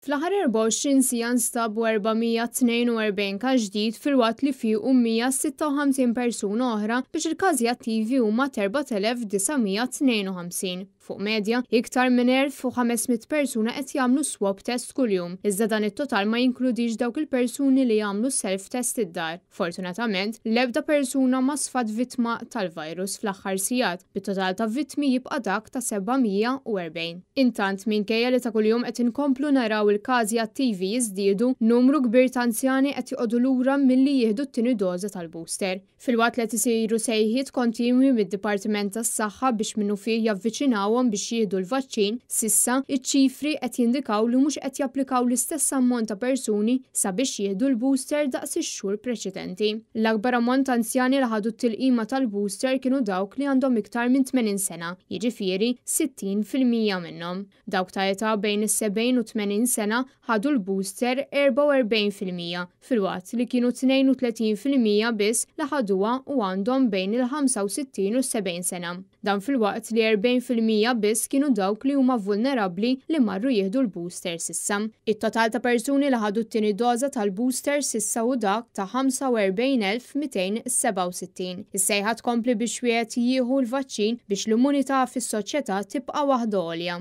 Fl-aħħar 24 sija nstabu 442 każ ġdid filwaqt li fiequ 156 persuna oħra biex il-każi attivi huma 4952. Fuq medja, iktar minn 1500 persuna qed jagħmlu swab test kuljum. Iżda dan it-total ma jinkludix dawk il-persuni li jagħmlu self-test id-dar. Fortunatament, l-ebda persuna ma sfad vittma tal-virus fl-aħħar sigħat, bit-total ta' vittmi jibqa' dak ta' 740. Intant minkejja li ta' kuljum qed inkomplu naraw il-każi attivi jiżdiedu, numru kbir ta' anzjani qed joqogħdu lura milli jieħdu t-tieni doża tal-booster. Filwaqt li qed isiru sejħiet kontinwi mid-Dipartiment tas-Saħħa biex minnu fih javviċinawhom biex jieħdu l-vaċċin, sissa iċ-ċifri qed jindikaw li mhux qed japplikaw l-istess ammont ta' persuni sabiex jieħdu l-booster daqs ix-xhur preċedenti. L-akbar ammont ta' anzjani li ħadu t-tilqima tal-booster kienu dawk li għandhom iktar minn 80 sena, jiġifieri 60% minnhom. Dawk ta' età bejn is-70 u 80 sena ħadu l-booster 44%, filwaqt li kienu 32% biss li ħaduha u għandhom bejn il-65 u 70 sena. Dan filwaqt li 40% biss kienu dawk li huma vulnerabbli li marru jieħdu l-booster sissa. It-total ta' persuni li ħadu t-tieni doża tal-booster sissa u dak ta' 45,267. Is-sejħa tkompli biex wieħed jieħu l-vaċċin biex l-immunità fis-soċjetà tibqa' waħda għolja.